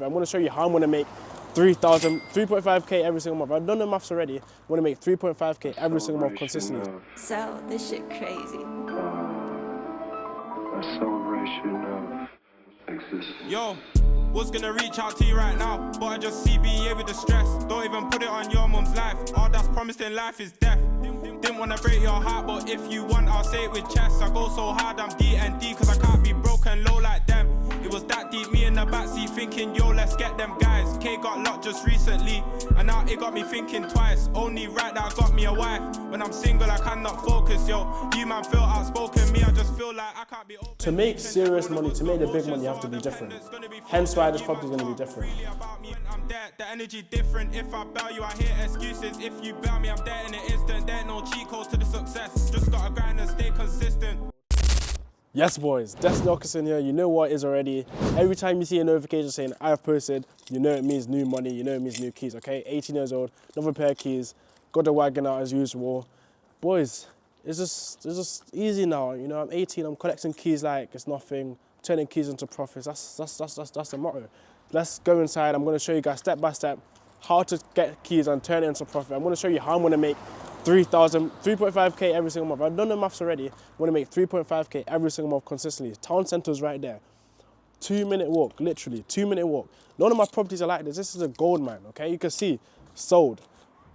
I'm going to show you how I'm going to make 3.5k every single month. I've done the maths already. I'm going to make 3.5k every single month consistently. So this shit crazy. A celebration of existence. Yo, was gonna reach out to you right now, but I just CBA with the stress. Don't even put it on your mum's life. All that's promised in life is death. Didn't wanna break your heart, but if you want, I'll say it with chest. I go so hard, I'm D&D, cause I can't be broken low like them. It was that deep, me in the backseat thinking, yo, let's get them guys. K got locked just recently, and now it got me thinking twice. Only right that I got me a wife. When I'm single, I cannot focus, yo. You man feel outspoken, me, I just feel like I can't be open. To make serious money, to make the big money, you have to be different. Hence why this property is going to be different. I'm there, the energy different. If I bail you, I hear excuses. If you bail me, I'm there in an instant. There ain't no cheat codes to the success. Just gotta grind and stay consistent. Yes, boys, Destiny Ockerson here. You know what it is already. Every time you see a notification saying I've posted, you know it means new money, you know it means new keys, okay? 18 years old, another pair of keys, got the wagon out as usual. Boys, it's just easy now. You know, I'm 18, I'm collecting keys like it's nothing, turning keys into profits. That's the motto. Let's go inside. I'm gonna show you guys step by step how to get keys and turn it into profit. I'm gonna show you how I'm gonna make 3.5k every single month. I've done the maths already. I'm gonna make 3.5k every single month consistently. Town centre's right there. 2-minute walk, literally, 2-minute walk. None of my properties are like this. This is a gold mine, okay? You can see, sold.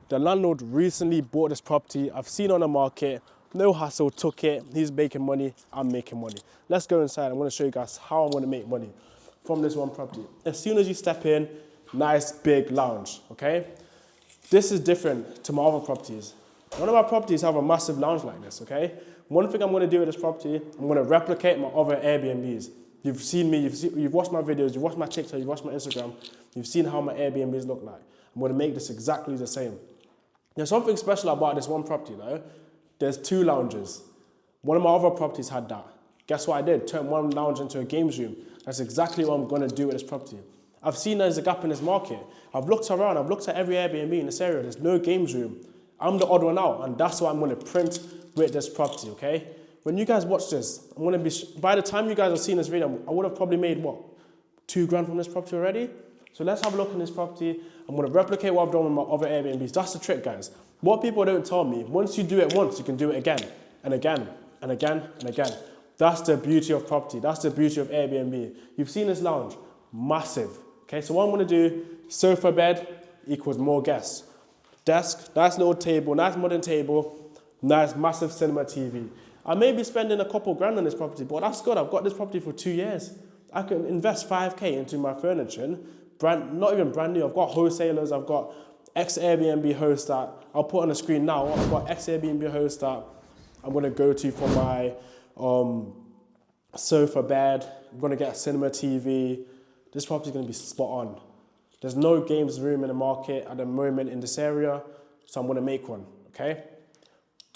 The landlord recently bought this property. I've seen it on the market, no hassle, took it. He's making money, I'm making money. Let's go inside. I'm gonna show you guys how I'm gonna make money from this one property. As soon as you step in, nice big lounge, okay? This is different to my other properties. None of my properties have a massive lounge like this, okay? One thing I'm gonna do with this property, I'm gonna replicate my other Airbnbs. You've seen me, you've watched my videos, you've watched my TikTok, you've watched my Instagram, you've seen how my Airbnbs look like. I'm gonna make this exactly the same. There's something special about this one property though. There's 2 lounges. One of my other properties had that. Guess what I did? Turned one lounge into a games room. That's exactly what I'm gonna do with this property. I've seen there's a gap in this market. I've looked around, I've looked at every Airbnb in this area, there's no games room. I'm the odd one out, and that's what I'm gonna print with this property, okay? When you guys watch this, I'm gonna be, by the time you guys have seen this video, I would have probably made, what, 2 grand from this property already? So let's have a look in this property. I'm gonna replicate what I've done with my other Airbnbs. That's the trick, guys. What people don't tell me, once you do it once, you can do it again, and again, and again, and again. That's the beauty of property. That's the beauty of Airbnb. You've seen this lounge, massive. Okay, so what I'm gonna do, sofa bed equals more guests. Desk, nice little table, nice modern table, nice massive cinema TV. I may be spending a couple grand on this property, but that's good. I've got this property for 2 years. I can invest 5k into my furniture, not even brand new. I've got wholesalers, I've got ex-Airbnb hosts that I'll put on the screen now. I've got ex-Airbnb hosts that I'm gonna go to for my sofa bed. I'm gonna get a cinema TV. This property is gonna be spot on. There's no games room in the market at the moment in this area, so I'm gonna make one, okay?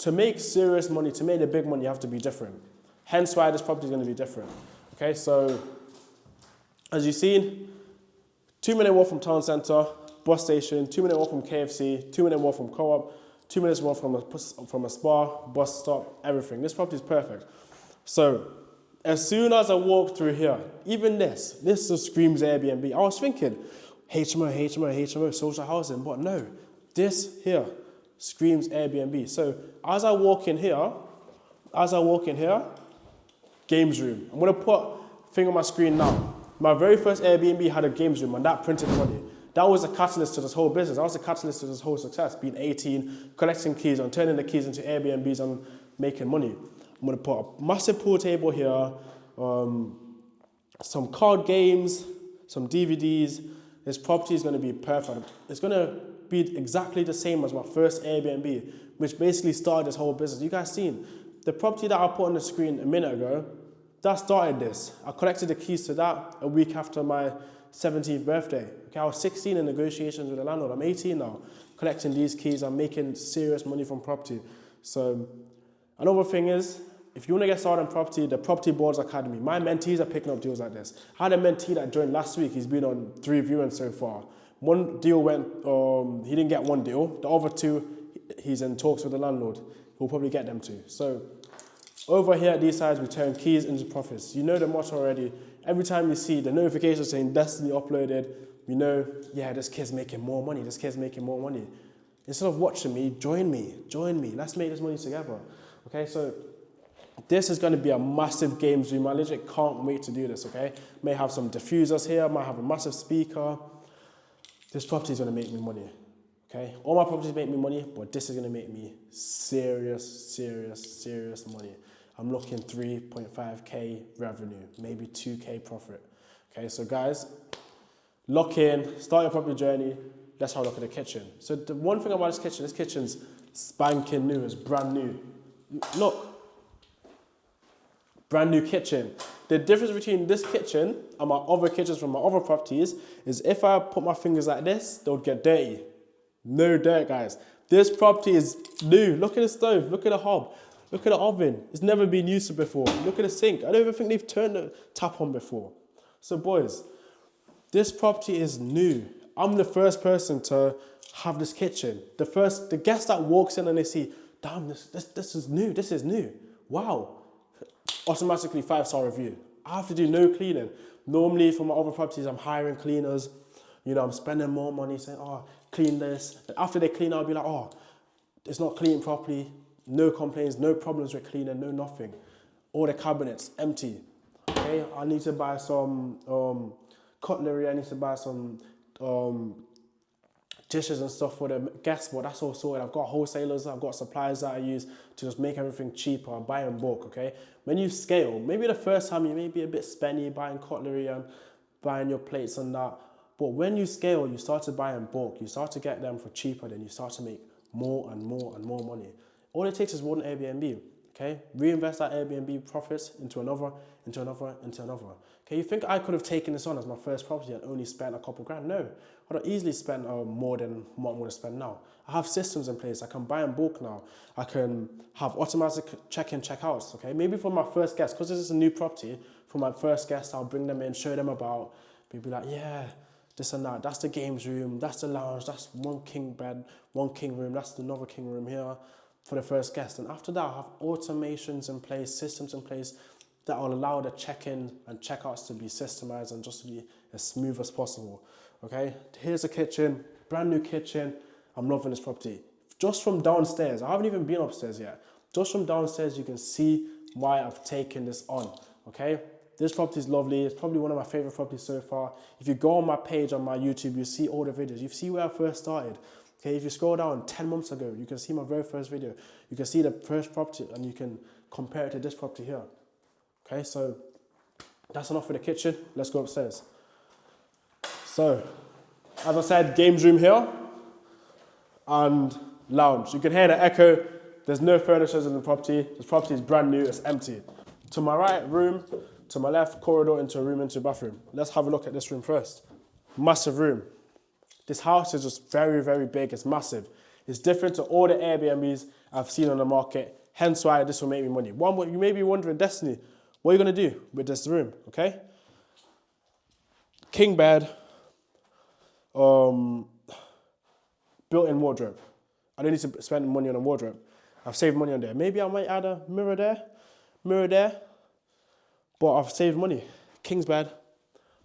To make serious money, to make the big money, you have to be different. Hence why this property is gonna be different, okay? So, as you've seen, 2-minute walk from town centre, bus station, 2-minute walk from KFC, 2-minute walk from Co-op, 2 minutes walk from a spa, bus stop, everything. This property is perfect. So, as soon as I walk through here, even this just screams Airbnb. I was thinking, HMO, social housing, but no, this here screams Airbnb. So as I walk in here, games room. I'm gonna put thing on my screen now. My very first Airbnb had a games room and that printed money. That was a catalyst to this whole business. That was a catalyst to this whole success, being 18, collecting keys and turning the keys into Airbnbs and making money. I'm gonna put a massive pool table here, some card games, some DVDs. This property is gonna be perfect. It's gonna be exactly the same as my first Airbnb, which basically started this whole business. You guys seen, the property that I put on the screen a minute ago, that started this. I collected the keys to that a week after my 17th birthday. Okay, I was 16 in negotiations with the landlord. I'm 18 now, collecting these keys. I'm making serious money from property. So another thing is, if you want to get started on property, the Property Boards Academy. My mentees are picking up deals like this. I had a mentee that joined last week. He's been on 3 viewings so far. One deal went, he didn't get 1 deal. The other 2, he's in talks with the landlord. He'll probably get them too. So over here at these sides, we turn keys into profits. You know the motto already. Every time you see the notification saying Destiny uploaded, you know, yeah, this kid's making more money, this kid's making more money. Instead of watching me, join me. Let's make this money together. Okay, so this is going to be a massive game zoom. I legit can't wait to do this, okay? May have some diffusers here, might have a massive speaker. This property is going to make me money, okay? All my properties make me money, but this is going to make me serious money. I'm looking 3.5K revenue, maybe 2K profit. Okay, so guys, lock in, start your property journey. Let's have a look at the kitchen. So the one thing about this kitchen's spanking new, it's brand new. Look, brand new kitchen. The difference between this kitchen and my other kitchens from my other properties is if I put my fingers like this, they'll get dirty. No dirt, guys. This property is new. Look at the stove, look at the hob. Look at the oven. It's never been used before. Look at the sink. I don't even think they've turned the tap on before. So boys, this property is new. I'm the first person to have this kitchen. The guest that walks in and they see, damn, this is new. This is new. Wow. Automatically 5-star review. I have to do no cleaning. Normally for my other properties, I'm hiring cleaners. You know, I'm spending more money saying, oh, clean this. And after they clean, I'll be like, oh, it's not cleaned properly. No complaints, no problems with cleaning, no nothing. All the cabinets, empty. Okay, I need to buy some cutlery, I need to buy some dishes and stuff for the guests, but that's all sorted. I've got wholesalers, I've got suppliers that I use to just make everything cheaper. I buy in bulk, okay? When you scale, maybe the first time you may be a bit spenny buying cutlery and buying your plates and that, but when you scale, you start to buy in bulk, you start to get them for cheaper, then you start to make more and more and more money. All it takes is one Airbnb, okay? Reinvest that Airbnb profits into another. Okay, you think I could have taken this on as my first property and only spent a couple grand? No, I'd have easily spent more than what I'm going to spend now. I have systems in place. I can buy in bulk now. I can have automatic check-in, check-outs, okay? Maybe for my first guest, because this is a new property, for my first guest, I'll bring them in, show them about, they'll be like, yeah, this and that. That's the games room, that's the lounge, that's one king bed, one king room, that's another king room here for the first guest. And after that, I'll have automations in place, systems in place that will allow the check-in and check-outs to be systemized and just to be as smooth as possible, okay? Here's the kitchen, brand new kitchen. I'm loving this property. Just from downstairs, I haven't even been upstairs yet. Just from downstairs, you can see why I've taken this on, okay? This property is lovely. It's probably one of my favorite properties so far. If you go on my page on my YouTube, you see all the videos. You see where I first started. Okay, if you scroll down 10 months ago, you can see my very first video. You can see the first property and you can compare it to this property here. Okay, so that's enough for the kitchen. Let's go upstairs. So, as I said, games room here and lounge. You can hear the echo. There's no furniture in the property. This property is brand new, it's empty. To my right, room. To my left, corridor into a room, into a bathroom. Let's have a look at this room first. Massive room. This house is just very big, it's massive. It's different to all the Airbnbs I've seen on the market, hence why this will make me money. One, you may be wondering, Destiny, what are you gonna do with this room, okay? King bed, built-in wardrobe. I don't need to spend money on a wardrobe. I've saved money on there. Maybe I might add a mirror there, but I've saved money. King's bed,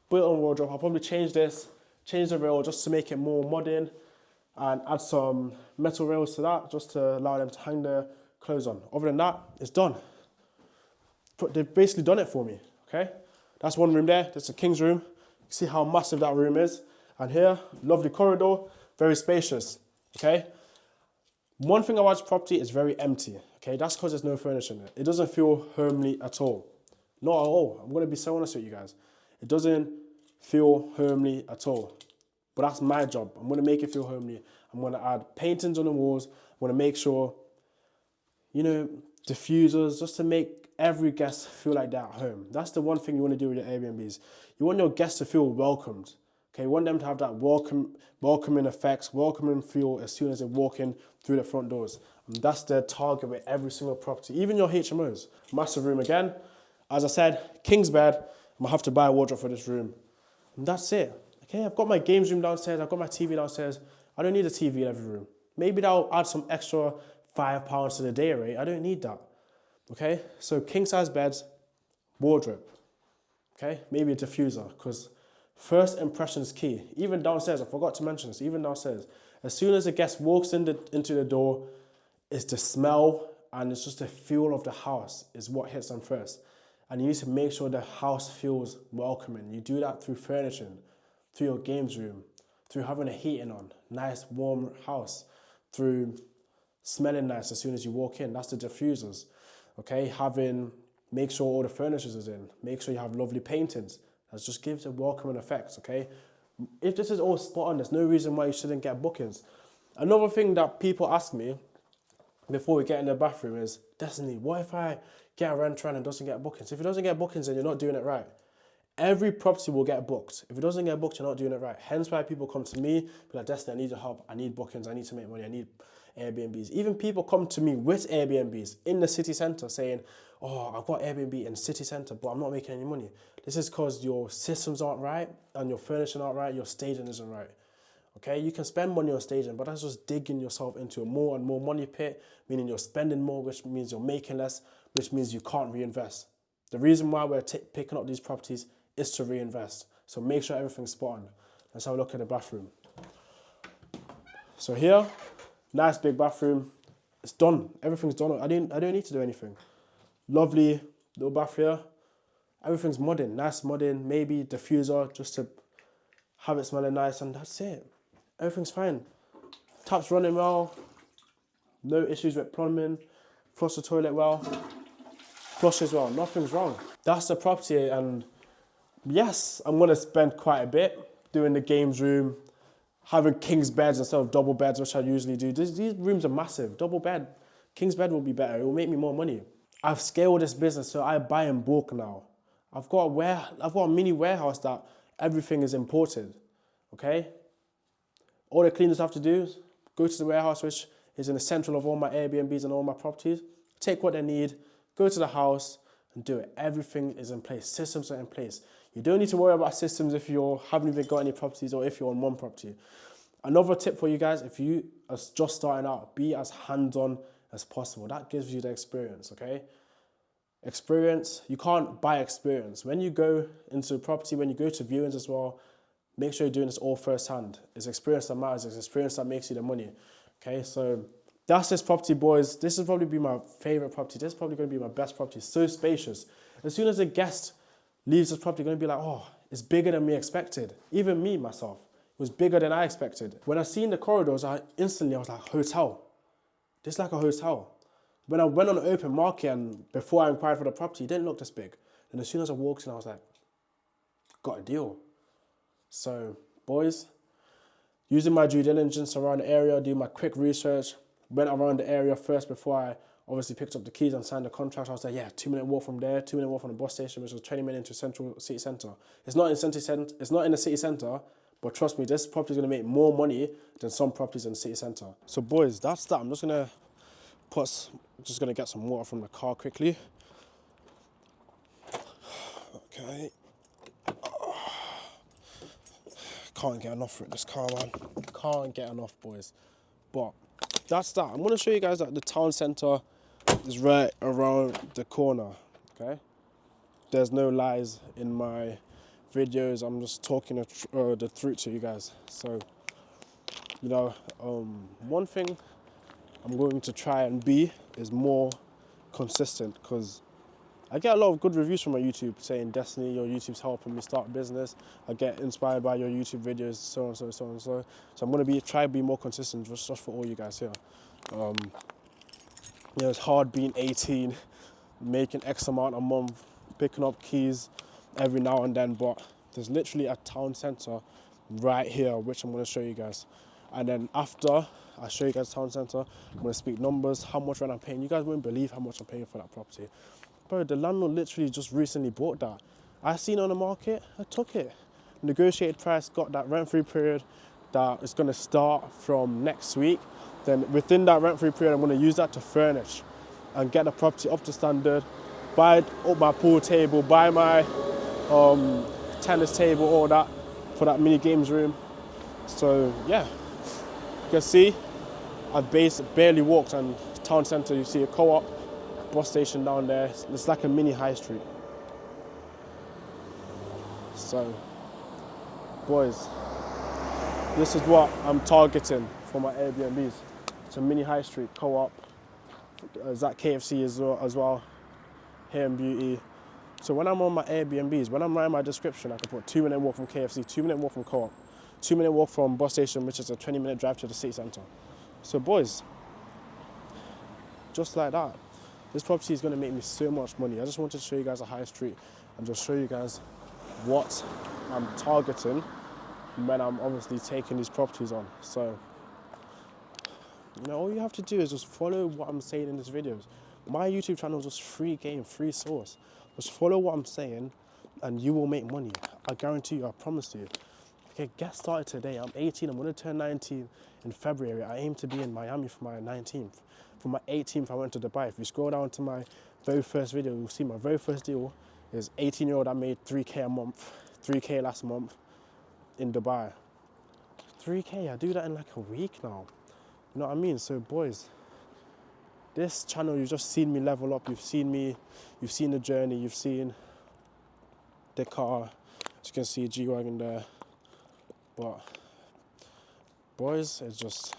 built-in wardrobe. I'll probably change this, change the rail just to make it more modern and add some metal rails to that just to allow them to hang their clothes on. Other than that, it's done. They've basically done it for me, okay? That's one room there. That's a king's room. You see how massive that room is. And here, lovely corridor, very spacious, okay? One thing about this property is very empty, okay? That's because there's no furniture in it. It doesn't feel homely at all. Not at all. I'm going to be so honest with you guys. It doesn't feel homely at all. But that's my job. I'm going to make it feel homely. I'm going to add paintings on the walls. I'm going to make sure, you know, diffusers, just to make every guest feel like they're at home. That's the one thing you want to do with your Airbnbs. You want your guests to feel welcomed. Okay, you want them to have that welcoming effects, welcoming feel as soon as they walk in through the front doors. And that's the target with every single property, even your HMOs. Massive room again. As I said, king's bed. I'm gonna have to buy a wardrobe for this room. And that's it. Okay, I've got my games room downstairs. I've got my TV downstairs. I don't need a TV in every room. Maybe that'll add some extra £5 to the day rate. I don't need that. Okay, so king size beds, wardrobe. okay? Maybe a diffuser, because first impression is key. Even downstairs, I forgot to mention this, even downstairs, as soon as a guest walks into the door, it's the smell and it's just the feel of the house is what hits them first. And you need to make sure the house feels welcoming. You do that through furnishing, through your games room, through having a heating on, nice warm house, through smelling nice as soon as you walk in. That's the diffusers, okay? Make sure all the furniture is in. Make sure you have lovely paintings. That just gives a welcoming effect, okay? If this is all spot on, there's no reason why you shouldn't get bookings. Another thing that people ask me before we get in the bathroom is, Destiny, what if I get a renter and it doesn't get bookings? If it doesn't get bookings, then you're not doing it right. Every property will get booked. If it doesn't get booked, you're not doing it right. Hence why people come to me, be like, Destiny, I need your help. I need bookings. I need to make money. I need Airbnbs. Even people come to me with Airbnbs in the city centre saying, oh, I've got Airbnb in city centre, but I'm not making any money. This is because your systems aren't right and your furnishing aren't right, your staging isn't right. Okay, you can spend money on staging, but that's just digging yourself into a more and more money pit, meaning you're spending more, which means you're making less, which means you can't reinvest. The reason why we're picking up these properties is to reinvest. So make sure everything's spot on. Let's have a look at the bathroom. So here, nice big bathroom. It's done. Everything's done. I don't need to do anything. Lovely little bath here. Everything's modern, nice modern. Maybe diffuser just to have it smelling nice, and that's it. Everything's fine. Taps running well. No issues with plumbing. Flush the toilet well. Flush as well. Nothing's wrong. That's the property, and yes, I'm gonna spend quite a bit doing the games room, having king's beds instead of double beds, which I usually do. These rooms are massive. Double bed, king's bed will be better. It will make me more money. I've scaled this business, so I buy in bulk now. I've got a mini warehouse that everything is imported, okay? All the cleaners have to do is go to the warehouse, which is in the central of all my Airbnbs and all my properties, take what they need, go to the house and do it. Everything is in place. Systems are in place. You don't need to worry about systems if you haven't even got any properties or if you're on one property. Another tip for you guys, if you are just starting out, be as hands-on as possible. That gives you the experience, okay? Experience, you can't buy experience. When you go into a property, when you go to viewings as well, make sure you're doing this all firsthand. It's experience that matters. It's experience that makes you the money. Okay, so that's this property, boys. This will probably be my favorite property. This is probably going to be my best property. It's so spacious. As soon as a guest leaves this property, going to be like, oh, it's bigger than we expected. Even me, myself, it was bigger than I expected. When I seen the corridors, I was like, hotel. This is like a hotel. When I went on the open market and before I inquired for the property, it didn't look this big. And as soon as I walked in, I was like, got a deal. So, boys, using my due diligence around the area, do my quick research, went around the area first before I obviously picked up the keys and signed the contract. I was like, yeah, 2-minute walk from there, 2-minute walk from the bus station, which was 20 minutes to central city centre. It's not in the city centre, but trust me, this property is going to make more money than some properties in the city centre. So, boys, that's that. I'm just going to get some water from the car quickly. Okay. Can't get enough for it, this car, man. Can't get enough, boys. But that's that. I'm going to show you guys that the town centre is right around the corner, okay? There's no lies in my videos. I'm just talking the truth to you guys. So, you know, one thing I'm going to try and be is more consistent, because I get a lot of good reviews from my YouTube saying, Destiny, your YouTube's helping me start a business. I get inspired by your YouTube videos, so and so, so and so. So I'm going to try to be more consistent just for all you guys here. You know, it's hard being 18, making X amount a month, picking up keys every now and then, but there's literally a town centre right here, which I'm going to show you guys. And then after I show you guys town centre, I'm going to speak numbers, how much rent I'm paying. You guys won't believe how much I'm paying for that property. Bro, the landlord literally just recently bought that. I seen it on the market, I took it. Negotiated price, got that rent-free period that is going to start from next week. Then within that rent-free period, I'm going to use that to furnish and get the property up to standard, buy up my pool table, buy my tennis table, all that for that mini games room. So yeah, you can see I've barely walked, and town centre, you see a co-op, bus station down there. It's like a mini high street. So, boys, this is what I'm targeting for my Airbnbs. It's a mini high street, co-op, it's at KFC as well, here in Beauty. So when I'm on my Airbnbs, when I'm writing my description, I can put 2-minute walk from KFC, 2-minute walk from co-op, 2-minute walk from bus station, which is a 20-minute drive to the city centre. So boys, just like that, this property is going to make me so much money. I just wanted to show you guys a high street and just show you guys what I'm targeting when I'm obviously taking these properties on. So, you know, all you have to do is just follow what I'm saying in these videos. My YouTube channel is just free game, free source. Just follow what I'm saying and you will make money. I guarantee you, I promise you. Okay, get started today. I'm 18, I'm gonna turn 19 in February. I aim to be in Miami for my 19th. For my 18th, I went to Dubai. If you scroll down to my very first video, you'll see my very first deal is 18-year-old. I made 3K a month, 3K last month in Dubai. 3K, I do that in like a week now. You know what I mean? So boys, this channel, you've just seen me level up. You've seen the journey, you've seen the car. As you can see, G-Wagon there. But boys, it's just a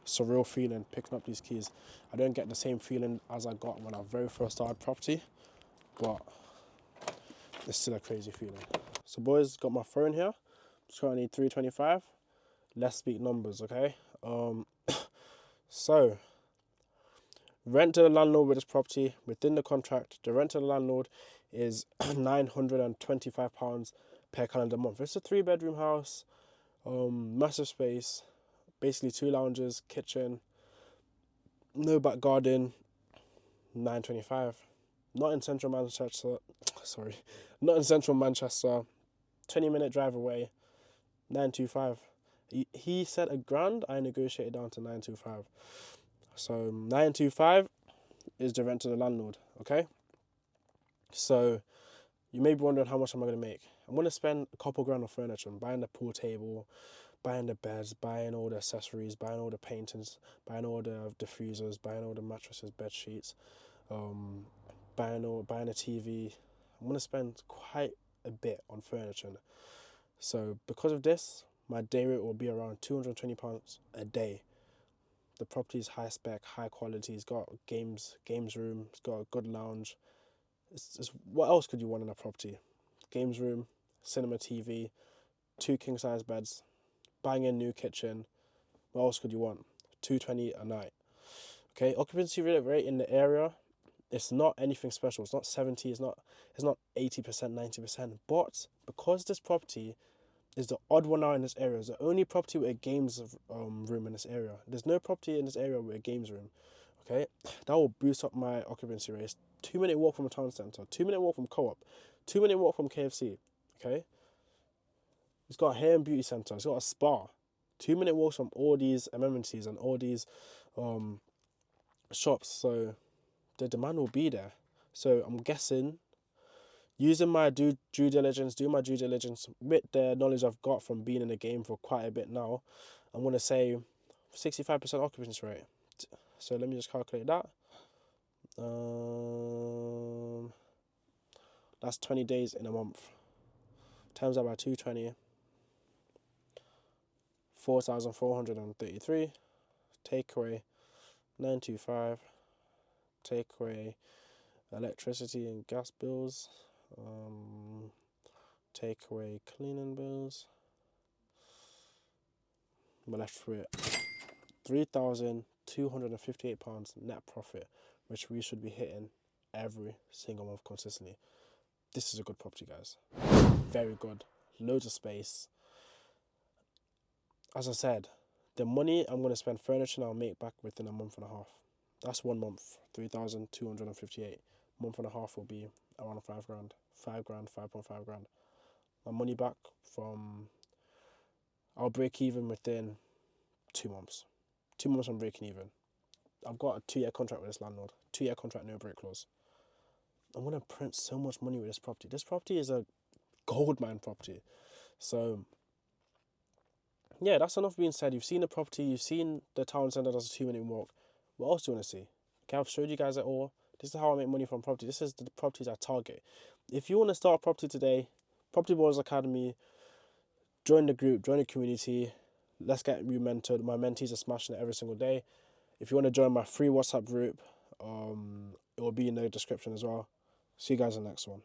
surreal feeling picking up these keys. I don't get the same feeling as I got when I very first started property, but it's still a crazy feeling. So boys, got my phone here. Just currently 325. Let's speak numbers, okay? So, rent to the landlord with this property, within the contract, the rent to the landlord is £925 per calendar month. It's a 3-bedroom house, massive space, basically 2 lounges, kitchen, no back garden, £925. Not in central Manchester, not in central Manchester, 20-minute drive away, £925. He said £1,000, I negotiated down to £925. So £925 is the rent to the landlord, okay? So you may be wondering, how much am I going to make? I'm going to spend a couple grand on furniture. I'm buying the pool table, buying the beds, buying all the accessories, buying all the paintings, buying all the diffusers, buying all the mattresses, bed sheets, buying a TV. I'm going to spend quite a bit on furniture. So because of this, my day rate will be around £220 a day. The property is high spec, high quality. It's got games room. It's got a good lounge. It's what else could you want in a property? Games room, cinema TV, 2 king size beds, bang in new kitchen. What else could you want? $220 a night. Okay, occupancy rate in the area, it's not anything special. It's not 70. It's not 80%, 90%. But because this property is the odd one out in this area, it's the only property with a games room in this area. There's no property in this area with a games room. Okay, that will boost up my occupancy rate. 2-minute walk from a town centre, 2-minute walk from co-op, 2-minute walk from KFC. Okay, it's got a hair and beauty centre. It's got a spa. 2-minute walks from all these amenities and all these shops. So the demand will be there. So I'm guessing, using my due diligence, with the knowledge I've got from being in the game for quite a bit now, I'm going to say 65% occupancy rate. So let me just calculate that. That's 20 days in a month. Times that by 220. 4,433. Take away 925. Take away electricity and gas bills. Take away cleaning bills. We're left with £3,258 net profit, which we should be hitting every single month consistently. This is a good property, guys. Very good. Loads of space. As I said, the money I'm going to spend furniture I'll make back within a month and a half. That's 1 month, 3,258. Month and a half will be around £5 grand. 5 grand, 5.5 grand. My money back I'll break even within 2 months. 2 months I'm breaking even. I've got a 2-year contract with this landlord. 2-year contract, no break clause. I'm going to print so much money with this property. This property is a gold mine property. So, yeah, that's enough being said. You've seen the property. You've seen the town centre does a 2-minute walk. What else do you want to see? Okay, I've showed you guys it all. This is how I make money from property. This is the properties I target. If you want to start a property today, Property Ballers Academy. Join the group, join the community. Let's get re-mentored. My mentees are smashing it every single day. If you want to join my free WhatsApp group, it will be in the description as well. See you guys in the next one.